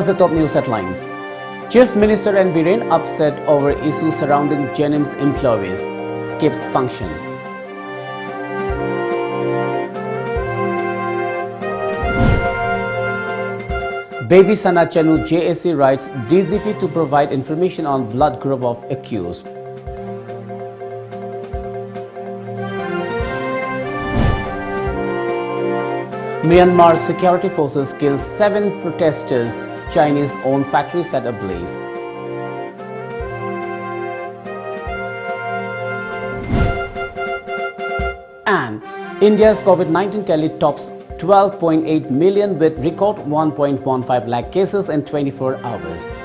First, the top news headlines. Chief Minister N. Biren upset over issues surrounding Jennings employees. Skips function. Baby Sana Chanu JSC writes DGP to provide information on blood group of accused. Myanmar security forces kill 7 protesters. Chinese-owned factory set ablaze. And India's COVID-19 tally tops 12.8 million with record 1.15 lakh cases in 24 hours.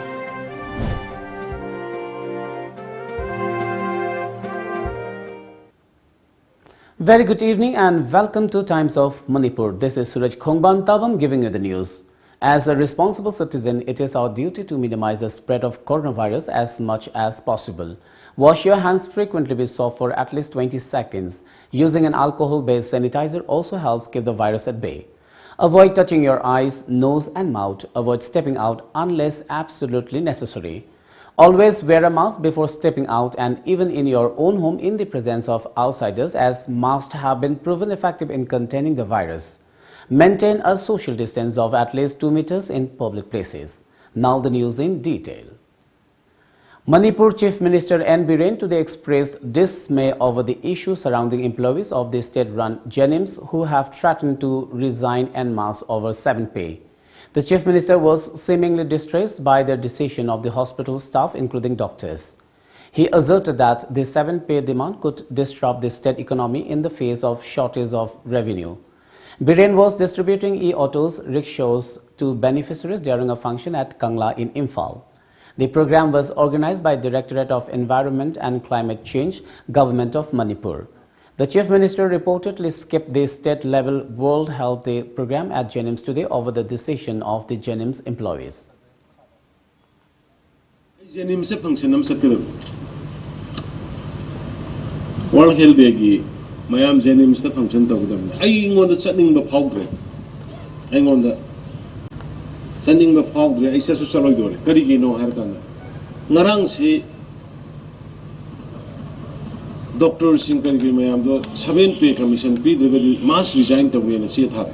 Very good evening and welcome to Times of Manipur. This is SURAJ giving you the news. As a responsible citizen, it is our duty to minimize the spread of coronavirus as much as possible. Wash your hands frequently with soap for at least 20 seconds. Using an alcohol-based sanitizer also helps keep the virus at bay. Avoid touching your eyes, nose and mouth. Avoid stepping out unless absolutely necessary. Always wear a mask before stepping out and even in your own home in the presence of outsiders, as masks have been proven effective in containing the virus. Maintain a social distance of at least 2 meters in public places. Now the news in detail. Manipur Chief Minister N. Biren today expressed dismay over the issue surrounding employees of the state-run Jennings who have threatened to resign en masse over 7 pay. The Chief Minister was seemingly distressed by the decision of the hospital staff, including doctors. He asserted that the 7 pay demand could disrupt the state economy in the face of shortage of revenue. Biren was distributing e-autos, rickshaws to beneficiaries during a function at Kangla in Imphal. The program was organized by Directorate of Environment and Climate Change, Government of Manipur. The Chief Minister reportedly skipped the state-level World Health Day program at Jennings today over the decision of the Jennings employees. Jennings function World Health Day Mayam Jennings function to them. I want the sending the powder. I want the sending the powder. I said to Salodor, Karigino Harkana. Narang say doctors in Karigi Mayam, the 7 pay commission, Peter, the mass resigned to me and see it happen.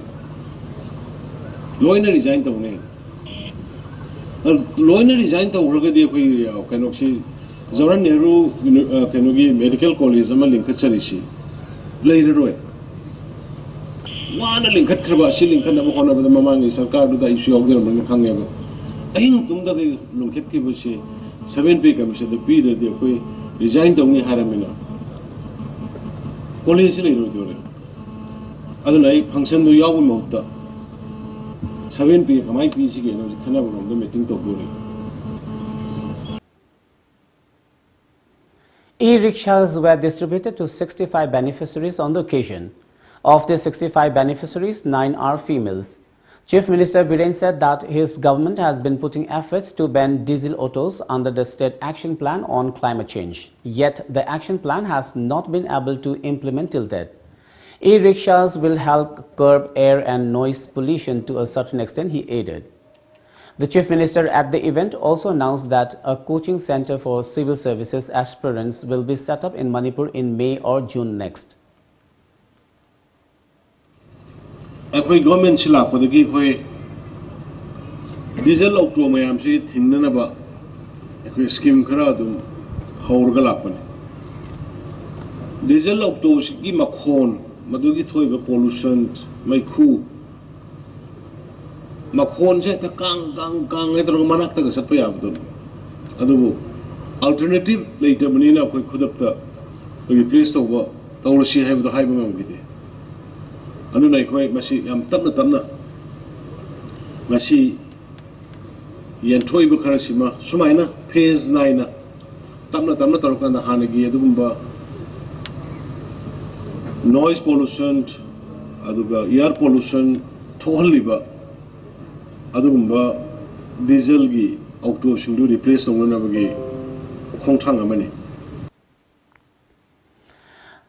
Loiner resigned to me. Loiner resigned to Rogadi Kanoxi, Zoran Nehru Kanogi Medical College, Amaling Katsarishi. Later away. One link at Krabasi link and the Mohana of the Mamang is a card that issue of them in Kangaba. I think Tumda Lunketi 7 pay commission, the Peter, the way resigned to me Haramina. Police later do it. Other night, function do Yawu Mota 7 pay, my piece again, the Canava, the meeting to do it. E-rickshaws were distributed to 65 beneficiaries on the occasion. Of the 65 beneficiaries, 9 are females. Chief Minister Biren said that his government has been putting efforts to ban diesel autos under the State Action Plan on Climate Change. Yet, the action plan has not been able to implement till date. E-rickshaws will help curb air and noise pollution to a certain extent, he added. The Chief Minister at the event also announced that a coaching center for civil services aspirants will be set up in Manipur in May or June next. Government Silak for the giveaway diesel auto mayam say Tinanaba scheme Karadum Haurgalapan. Diesel autos give a corn, Madugi toy pollution, my coup. Makon set a kang etromanak Sapay Abdul. Adu alternative later Manina could have the replaced over the she have the high with it. Anunay quite Masi am Tamna Masi Yantoy Bukarasima, Sumaina, Pays Nina, Tamna Tarokana Hanagi, Adumba noise pollution, Aduba air pollution, Toliba. Adumba diesel gi auto should replace on one of a Kongtanga money.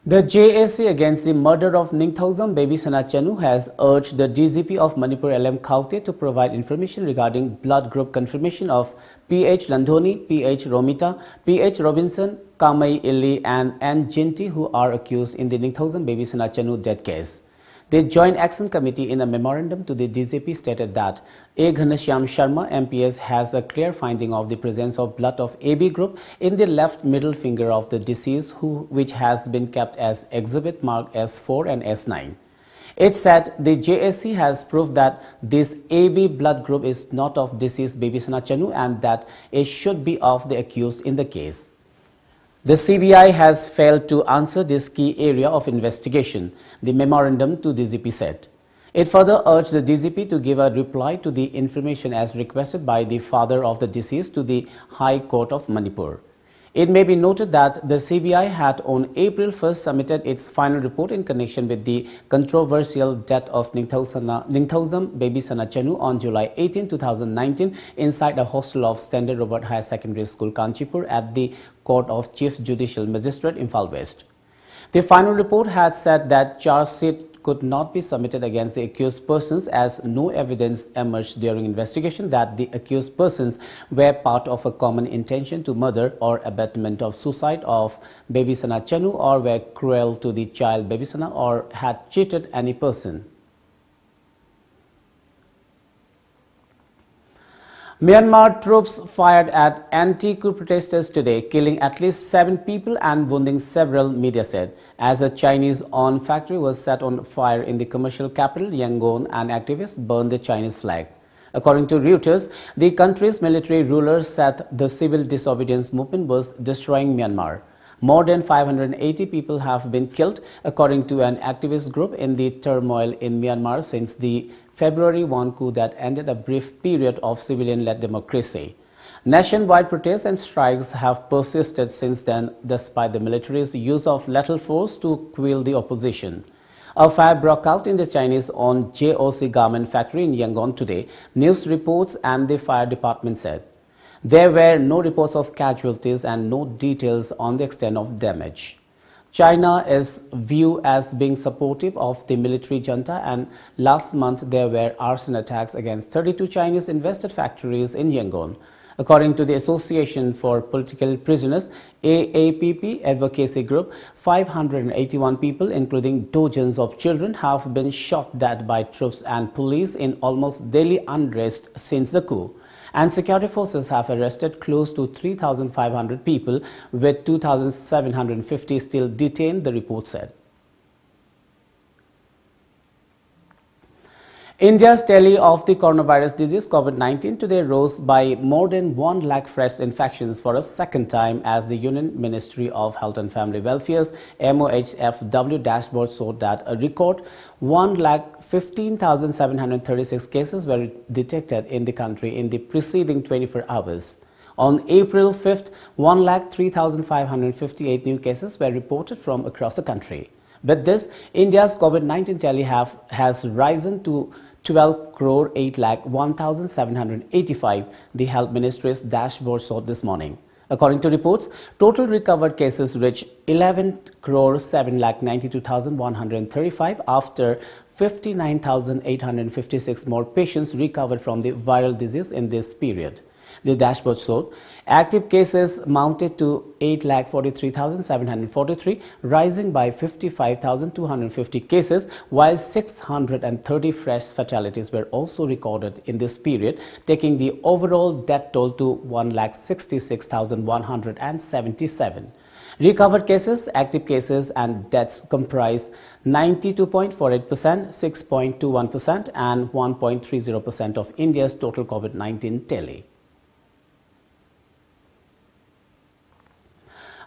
The JAC against the murder of Ningthausam baby Sanachanu has urged the DGP of Manipur LM Khaute to provide information regarding blood group confirmation of PH Landhoni, PH Romita, PH Robinson, Kamai Illi and N Jinti who are accused in the Ningthausam baby Sanachanu death case. The Joint Action Committee in a memorandum to the DGP stated that A. Ghanashyam Sharma, MPS, has a clear finding of the presence of blood of AB group in the left middle finger of the deceased, which has been kept as exhibit mark S4 and S9. It said the JAC has proved that this AB blood group is not of deceased baby Sanachanu and that it should be of the accused in the case. The CBI has failed to answer this key area of investigation, the memorandum to DGP said. It further urged the DGP to give a reply to the information as requested by the father of the deceased to the High Court of Manipur. It may be noted that the CBI had on April 1st submitted its final report in connection with the controversial death of Ningthausam baby Sanachanu on July 18, 2019 inside a hostel of Standard Robert Higher Secondary School, Kanchipur at the Court of Chief Judicial Magistrate, Imphal West. The final report had said that charge sheet could not be submitted against the accused persons as no evidence emerged during investigation that the accused persons were part of a common intention to murder or abetment of suicide of baby Sanachanu or were cruel to the child baby Sana or had cheated any person. Myanmar troops fired at anti-coup protesters today, killing at least 7 people and wounding several, media said, as a Chinese-owned factory was set on fire in the commercial capital, Yangon, and activists burned the Chinese flag. According to Reuters, the country's military ruler said the civil disobedience movement was destroying Myanmar. More than 580 people have been killed, according to an activist group, in the turmoil in Myanmar since the February 1 coup that ended a brief period of civilian-led democracy. Nationwide protests and strikes have persisted since then, despite the military's use of lethal force to quell the opposition. A fire broke out in the Chinese-owned JOC garment factory in Yangon today, news reports and the fire department said. There were no reports of casualties and no details on the extent of damage. China is viewed as being supportive of the military junta, and last month there were arson attacks against 32 Chinese invested factories in Yangon. According to the Association for Political Prisoners, AAPP advocacy group, 581 people, including dozens of children, have been shot dead by troops and police in almost daily unrest since the coup. And security forces have arrested close to 3,500 people, with 2,750 still detained, the report said. India's tally of the coronavirus disease COVID-19 today rose by more than 1 lakh fresh infections for a second time as the Union Ministry of Health and Family Welfare's MOHFW dashboard showed that a record 1,15,736 cases were detected in the country in the preceding 24 hours. On April 5th, 1,03,558 new cases were reported from across the country. With this, India's COVID-19 tally has risen to 12 crore 8 lakh 1,785, the Health Ministry's dashboard showed this morning. According to reports, total recovered cases reached 11 crore 7 lakh 92,135 after 59,856 more patients recovered from the viral disease in this period. The dashboard showed active cases mounted to 8,43,743, rising by 55,250 cases, while 630 fresh fatalities were also recorded in this period, taking the overall death toll to 1,66,177. Recovered cases, active cases and deaths comprise 92.48%, 6.21% and 1.30% of India's total COVID-19 tally.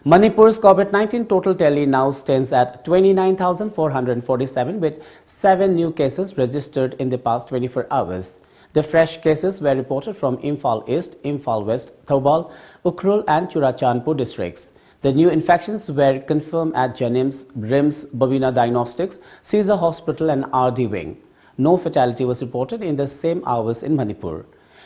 Manipur's COVID-19 total tally now stands at 29,447 with 7 new cases registered in the past 24 hours. The fresh cases were reported from Imphal East, Imphal West, Thoubal, Ukhrul and Churachandpur districts. The new infections were confirmed at Janims, RIMS, Bobina Diagnostics, Caesar Hospital and RD Wing. No fatality was reported in the same hours in Manipur.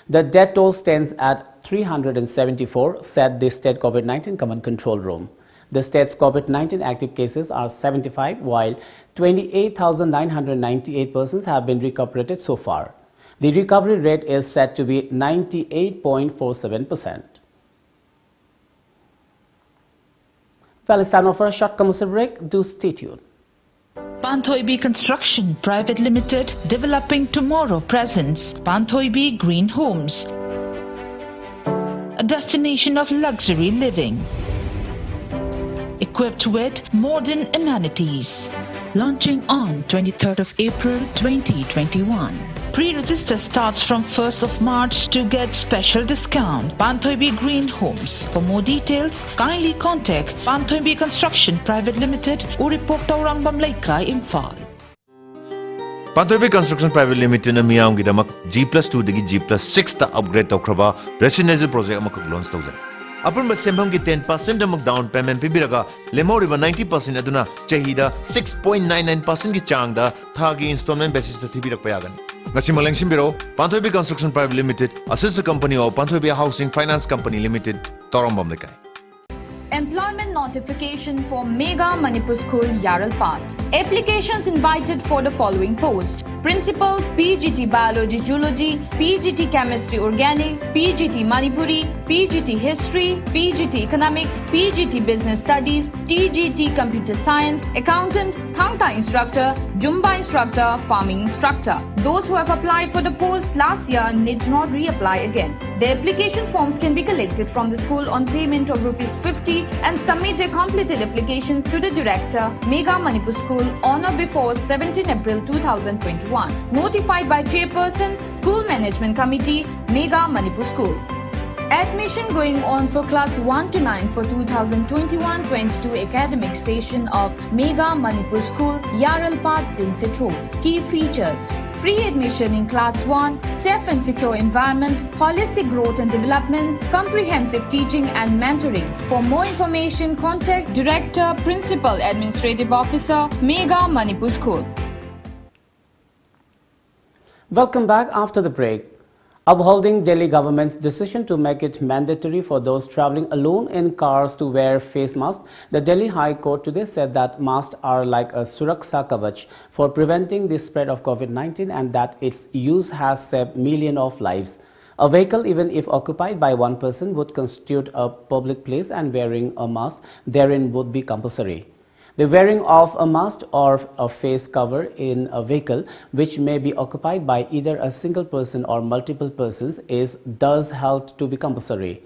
The death toll stands at 374, said the State COVID-19 Command Control Room. The state's COVID-19 active cases are 75, while 28,998 persons have been recuperated so far. The recovery rate is said to be 98.47%. Well, it's time for a short commercial break. Do stay tuned. Panthoibi Construction Private Limited, developing tomorrow presents Panthoibi Green Homes, a destination of luxury living, equipped with modern amenities. Launching on 23rd of April 2021. Pre-register starts from 1st of March to get special discount. Panthoibi Green Homes. For more details, kindly contact Panthoibi Construction Private Limited, Uripok Taurang Bamlaika, Imphal. Panthoibi Construction Private Limited na miyam gidamak G+2 dagi G+6 ta upgrade tawkraba residential project amakak launch tawzan. Upon Sembam 10% amok down payment pibiraga lemoriba 90% aduna chahida 6.99% ki changda thagi installment basis ta thibirak payagan. Ngasi maleng simbiro Panthoibi Construction Private Limited, a sister company of Panthoibi Housing Finance Company Limited, Torambam Lekai. Employment notification for Mega Manipur School Yaralpat. Applications invited for the following post: Principal, PGT Biology Zoology, PGT Chemistry Organic, PGT Manipuri, PGT History, PGT Economics, PGT Business Studies, TGT Computer Science, Accountant, Thangta Instructor, Jumba Instructor, Farming Instructor. Those who have applied for the post last year need not reapply again. The application forms can be collected from the school on payment of ₹50 and submit their completed applications to the Director, Mega Manipur School on or before 17 April 2021. Notified by Chairperson, School Management Committee, Mega Manipur School. Admission going on for class 1 to 9 for 2021-22 academic session of Mega Manipur School, Yaralpat, Dinsit Road. Key features: free admission in class 1, safe and secure environment, holistic growth and development, comprehensive teaching and mentoring. For more information, contact Director, Principal, Administrative Officer, Mega Manipur School. Welcome back after the break. Upholding Delhi government's decision to make it mandatory for those travelling alone in cars to wear face masks, the Delhi High Court today said that masks are like a Suraksha Kavach for preventing the spread of COVID-19 and that its use has saved millions of lives. A vehicle, even if occupied by one person, would constitute a public place and wearing a mask therein would be compulsory. The wearing of a mask or a face cover in a vehicle which may be occupied by either a single person or multiple persons is thus held to be compulsory.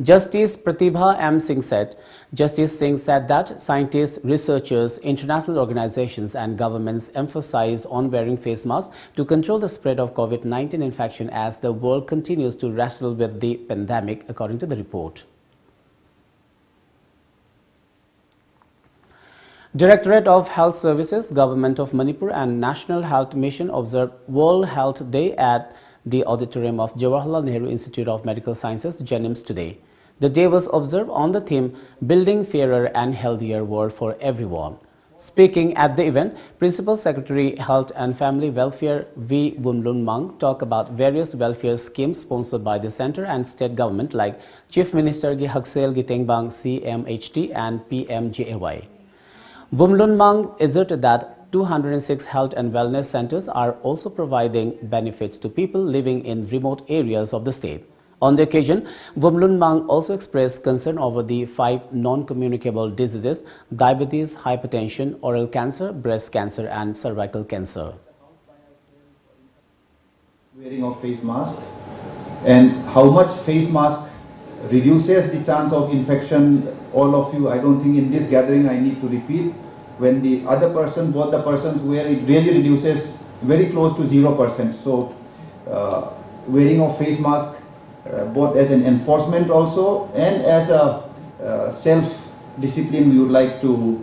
Justice Pratibha M. Singh said. Justice Singh said that scientists, researchers, international organizations and governments emphasize on wearing face masks to control the spread of COVID-19 infection as the world continues to wrestle with the pandemic, according to the report. Directorate of Health Services, Government of Manipur and National Health Mission observed World Health Day at the auditorium of Jawaharlal Nehru Institute of Medical Sciences, JNIMS today. The day was observed on the theme, Building Fairer and Healthier World for Everyone. Speaking at the event, Principal Secretary Health and Family Welfare V. Wumlun Mang talked about various welfare schemes sponsored by the center and state government like Chief Minister Gi Haksel Gitengbang CMHT and PMJAY. Wumlun Mang asserted that 206 health and wellness centers are also providing benefits to people living in remote areas of the state. On the occasion, Wumlun Mang also expressed concern over the 5 non-communicable diseases: diabetes, hypertension, oral cancer, breast cancer and cervical cancer. Wearing of face mask and how much face mask reduces the chance of infection. All of you, I don't think in this gathering I need to repeat. When the other person, both the persons wear, it really reduces very close to 0%. So wearing of face mask both as an enforcement also and as a self-discipline, we would like to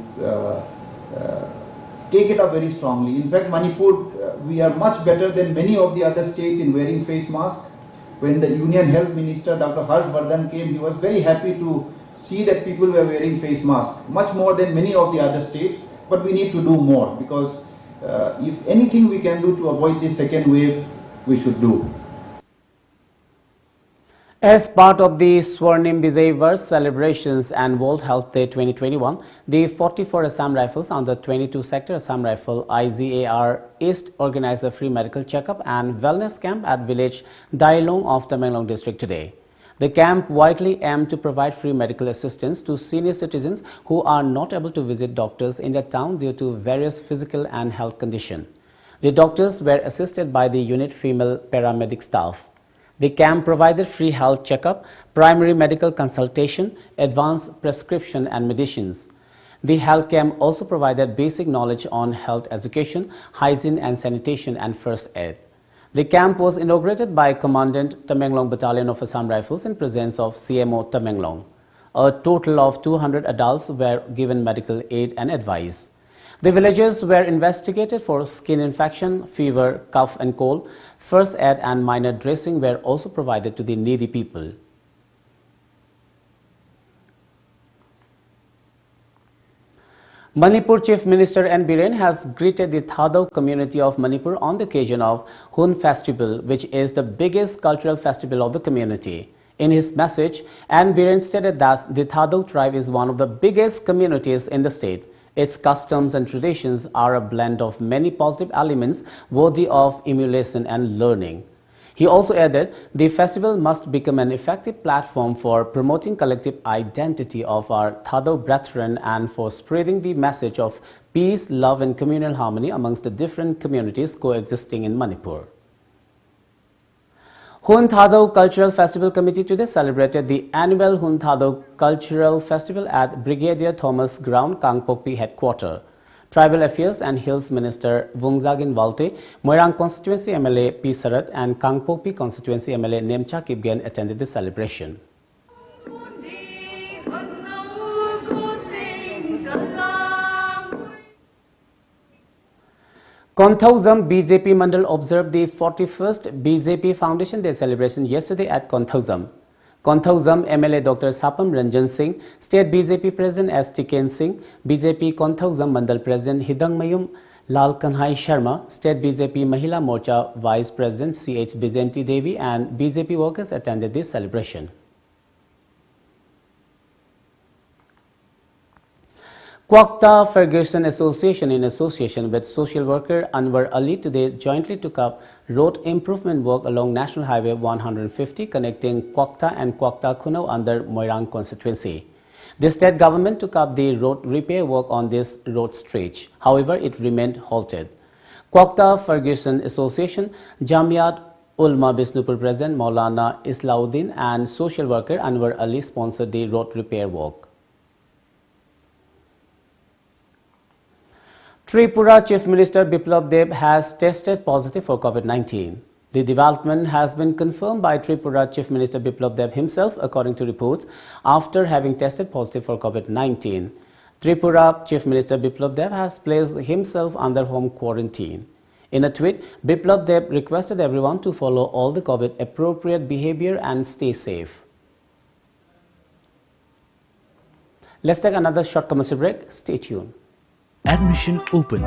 take it up very strongly. In fact, Manipur, we are much better than many of the other states in wearing face mask. When the Union Health Minister, Dr. Harshvardhan, came, he was very happy to see that people were wearing face masks, much more than many of the other states. But we need to do more because if anything we can do to avoid this second wave, we should do. As part of the Swarnim Vijay Varsh celebrations and World Health Day 2021, the 44 Assam Rifles under 22 Sector Assam Rifle IGAR East organized a free medical checkup and wellness camp at village Dailong of Tamenglong district today. The camp widely aimed to provide free medical assistance to senior citizens who are not able to visit doctors in their town due to various physical and health conditions. The doctors were assisted by the unit female paramedic staff. The camp provided free health checkup, primary medical consultation, advanced prescription and medicines. The health camp also provided basic knowledge on health education, hygiene and sanitation and first aid. The camp was inaugurated by Commandant Tamenglong Battalion of Assam Rifles in presence of CMO Tamenglong. A total of 200 adults were given medical aid and advice. The villagers were investigated for skin infection, fever, cough and cold. First aid and minor dressing were also provided to the needy people. Manipur Chief Minister N. Biren has greeted the Thadau community of Manipur on the occasion of Hun Festival, which is the biggest cultural festival of the community. In his message, N. Biren stated that the Thadau tribe is one of the biggest communities in the state. Its customs and traditions are a blend of many positive elements worthy of emulation and learning. He also added, the festival must become an effective platform for promoting collective identity of our Thadau brethren and for spreading the message of peace, love and communal harmony amongst the different communities coexisting in Manipur. Hun Thadau Cultural Festival Committee today celebrated the annual Hun Thadau Cultural Festival at Brigadier Thomas Ground, Kangpokpi Headquarters. Tribal Affairs and Hills Minister Vungzagin Walte, Moirang Constituency MLA P. Sarat and Kangpokpi Constituency MLA Nemcha Kipgen attended the celebration. Konthausam BJP Mandal observed the 41st BJP Foundation Day celebration yesterday at Konthausam. Konthausam MLA Dr. Sapam Ranjan Singh, State BJP President S. Tiken Singh, BJP Konthausam Mandal President Hidang Mayum Lal Kanhai Sharma, State BJP Mahila Morcha Vice President C.H. Bijanti Devi and BJP workers attended this celebration. Kwakta Ferguson Association in association with social worker Anwar Ali today jointly took up road improvement work along National Highway 150 connecting Kwakta and Kwakta Kunau under Moirang constituency. The state government took up the road repair work on this road stretch. However, it remained halted. Kwakta Ferguson Association, Jamiat Ulma Bisnupur President Maulana Islauddin and social worker Anwar Ali sponsored the road repair work. Tripura Chief Minister Biplab Deb has tested positive for COVID-19. The development has been confirmed by Tripura Chief Minister Biplab Deb himself, according to reports, after having tested positive for COVID-19. Tripura Chief Minister Biplab Deb has placed himself under home quarantine. In a tweet, Biplab Deb requested everyone to follow all the COVID-appropriate behavior and stay safe. Let's take another short commercial break. Stay tuned. Admission open.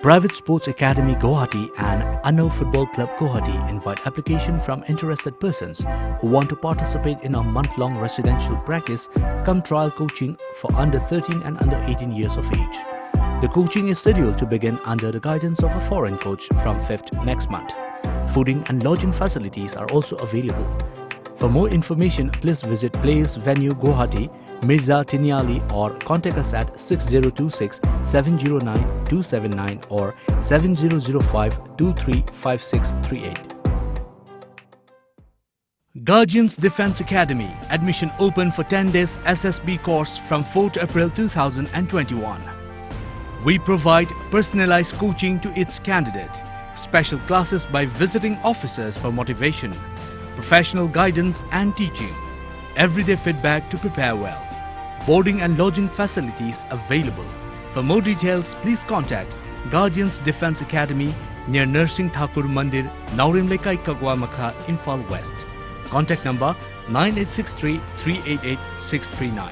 Private Sports Academy Guwahati and Anno Football Club Guwahati invite application from interested persons who want to participate in a month-long residential practice cum trial coaching for under 13 and under 18 years of age. The coaching is scheduled to begin under the guidance of a foreign coach from 5th next month. Fooding and lodging facilities are also available. For more information, please visit Place Venue Guwahati, Mirza Tiniali or contact us at 6026 709 279 or 7005 235638. Guardians Defence Academy. Admission open for 10 days SSB course from 4th April 2021. We provide personalized coaching to its candidate, special classes by visiting officers for motivation, professional guidance and teaching, everyday feedback to prepare well. Boarding and lodging facilities available. For more details, please contact Guardians Defence Academy near Nursing Thakur Mandir, Naurim Lekai Kagwa Makha, Imphal West. Contact number 9863 388 639.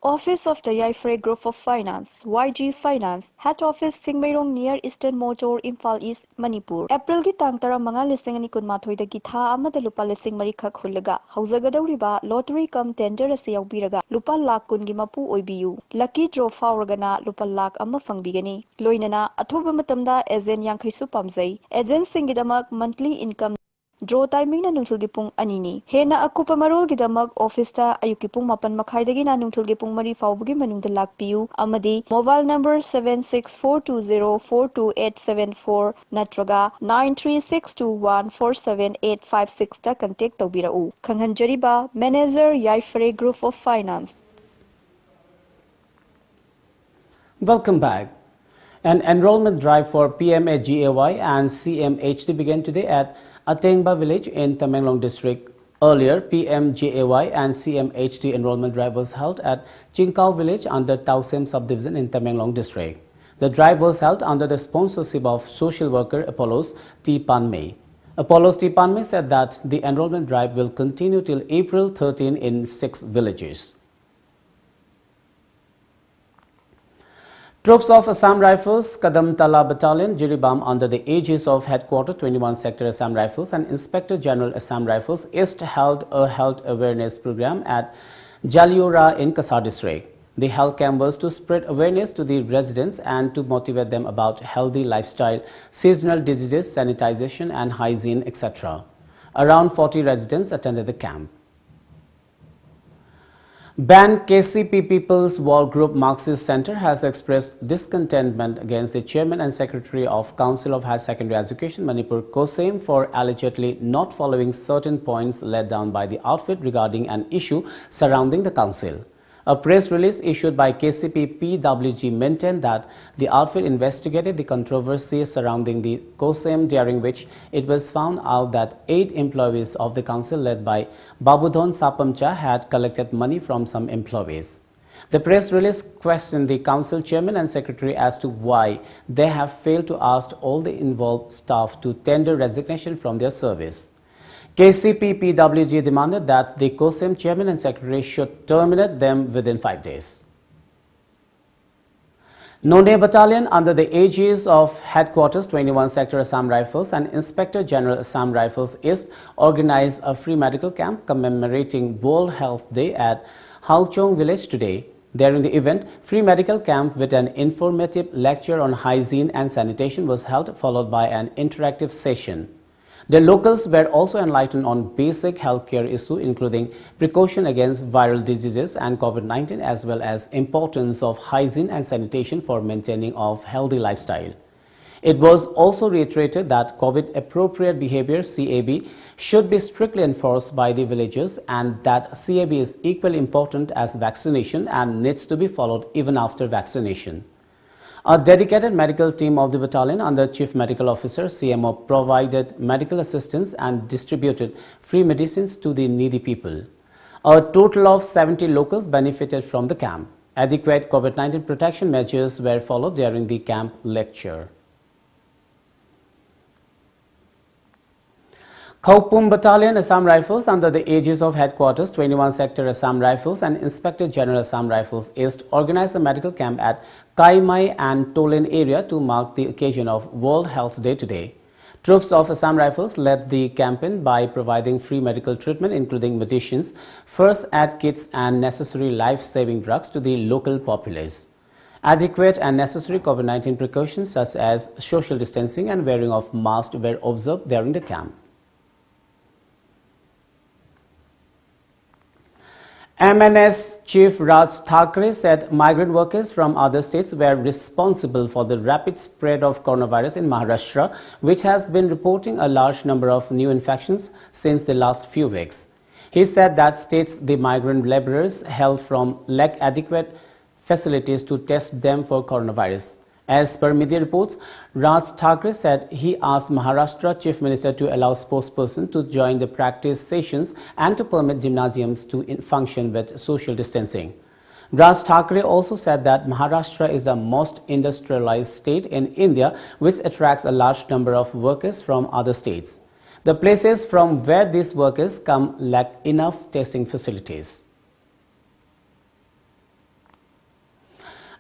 Office of the Yaifre Group of Finance, YG Finance, Head Office Singmairong near Eastern Motor, Imphal East, Manipur. April gi tang tara manga lising ani kunmathoi da gi tha amada lupa lising mari khak hullaga hauzagadawriba lottery cum tender ase yaubiraga lupa lakh kun gi mapu oibiyu. Lucky draw fauragana lupa lakh amma fangbigani. Loinana athoba matamda agent yankaisu pamjai. Agent singidamak monthly income draw timing na nungthul gi pung anini. Hena akupa marol gi damak office ta ayuki pung mapan makhai dagi na nungthul gi pung mari faubugi manungda lakpiyu amadi mobile number 7642042874 natraga 9362147856 ta contact tawbirau. Khanghanjariba manager Yaifre Group of Finance. Welcome back. An enrollment drive for PMAGAY and CMHT began today at Atengba village in Tamenglong district. Earlier, PMGAY and CMHT enrollment drive was held at Chinkau village under Tausem subdivision in Tamenglong district. The drive was held under the sponsorship of social worker Apollos T. Panmei. Apollos T. Panmei said that the enrollment drive will continue till April 13 in 6 villages. Troops of Assam Rifles, Kadamtala Battalion, Jiribam under the aegis of Headquarter 21 Sector Assam Rifles and Inspector General Assam Rifles East held a health awareness program at Jaliura in Kasar district. The health camp was to spread awareness to the residents and to motivate them about healthy lifestyle, seasonal diseases, sanitization and hygiene, etc. Around 40 residents attended the camp. Ban KCP People's War Group Marxist Center has expressed discontentment against the Chairman and Secretary of Council of Higher Secondary Education, Manipur Kosem, for allegedly not following certain points laid down by the outfit regarding an issue surrounding the council. A press release issued by KCP PWG maintained that the outfit investigated the controversy surrounding the Kosem, during which it was found out that 8 employees of the council led by Babudhon Sapamcha had collected money from some employees. The press release questioned the council chairman and secretary as to why they have failed to ask all the involved staff to tender resignation from their service. KCP PWG demanded that the Kosem chairman and secretary should terminate them within 5 days. Nonde Battalion under the aegis of Headquarters 21 Sector Assam Rifles and Inspector General Assam Rifles East organized a free medical camp commemorating World Health Day at Hauchong village today. During the event, free medical camp with an informative lecture on hygiene and sanitation was held, followed by an interactive session. The locals were also enlightened on basic healthcare issues, including precaution against viral diseases and COVID-19, as well as importance of hygiene and sanitation for maintaining of healthy lifestyle. It was also reiterated that COVID-appropriate behavior (CAB) should be strictly enforced by the villagers, and that CAB is equally important as vaccination and needs to be followed even after vaccination. A dedicated medical team of the battalion under Chief Medical Officer CMO provided medical assistance and distributed free medicines to the needy people. A total of 70 locals benefited from the camp. Adequate COVID-19 protection measures were followed during the camp lecture. Khaupum Battalion Assam Rifles under the aegis of Headquarters 21 Sector Assam Rifles and Inspector General Assam Rifles East organized a medical camp at Kaimai and Tolen area to mark the occasion of World Health Day today. Troops of Assam Rifles led the campaign by providing free medical treatment, including medicines, first aid kits and necessary life-saving drugs to the local populace. Adequate and necessary COVID-19 precautions such as social distancing and wearing of masks were observed during the camp. MNS Chief Raj Thakre said migrant workers from other states were responsible for the rapid spread of coronavirus in Maharashtra, which has been reporting a large number of new infections since the last few weeks. He said that states the migrant laborers held from lack adequate facilities to test them for coronavirus. As per media reports, Raj Thakre said he asked Maharashtra Chief Minister to allow spokesperson to join the practice sessions and to permit gymnasiums to function with social distancing. Raj Thakre also said that Maharashtra is the most industrialized state in India, which attracts a large number of workers from other states. The places from where these workers come lack enough testing facilities.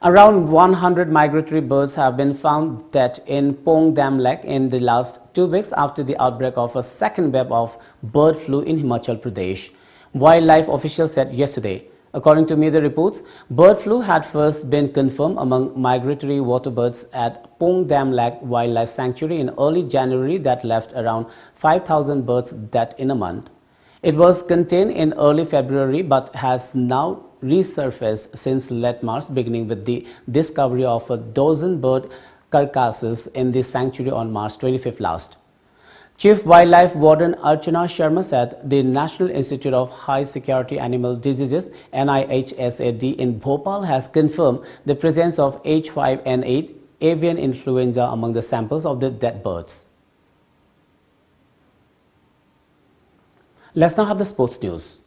Around 100 migratory birds have been found dead in Pong Dam Lake in the last 2 weeks after the outbreak of a second wave of bird flu in Himachal Pradesh, wildlife officials said yesterday. According to media reports, bird flu had first been confirmed among migratory water birds at Pong Dam Lake Wildlife Sanctuary in early January that left around 5,000 birds dead in a month. It was contained in early February but has now resurfaced since late March, beginning with the discovery of a dozen bird carcasses in the sanctuary on March 25th last. Chief Wildlife Warden Archana Sharma said the National Institute of High Security Animal Diseases NIHSAD in Bhopal has confirmed the presence of H5N8 avian influenza among the samples of the dead birds. Let's now have the sports news.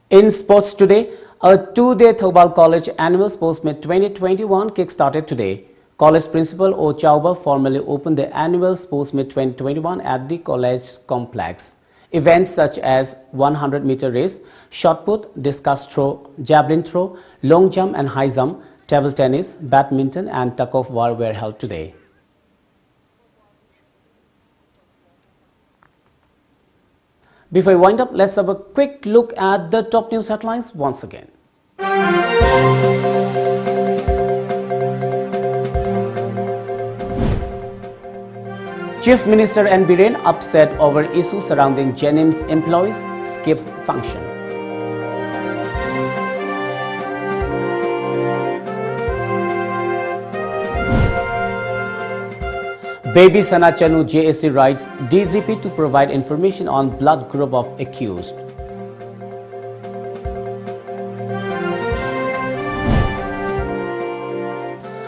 In sports today, a two-day Thoubal College Annual Sports Meet 2021 kick-started today. College Principal O. Chauba formally opened the Annual Sports Meet 2021 at the college complex. Events such as 100-meter race, shot put, discus throw, javelin throw, long jump and high jump, table tennis, badminton and tug of war were held today. Before we wind up, let's have a quick look at the top news headlines once again. Chief Minister N. Biren upset over issue surrounding Jennings employees skips function. Baby Sana Chanu JSC writes DGP to provide information on blood group of accused.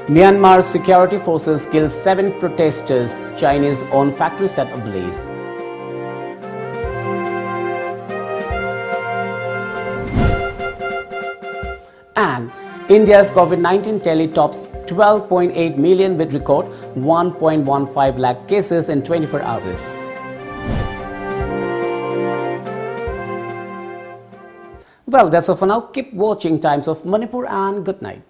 Myanmar security forces kill 7 protesters, Chinese owned factory set ablaze. And India's COVID-19 tally tops 12.8 million with record 1.15 lakh cases in 24 hours. Well, that's all for now. Keep watching Times of Manipur and good night.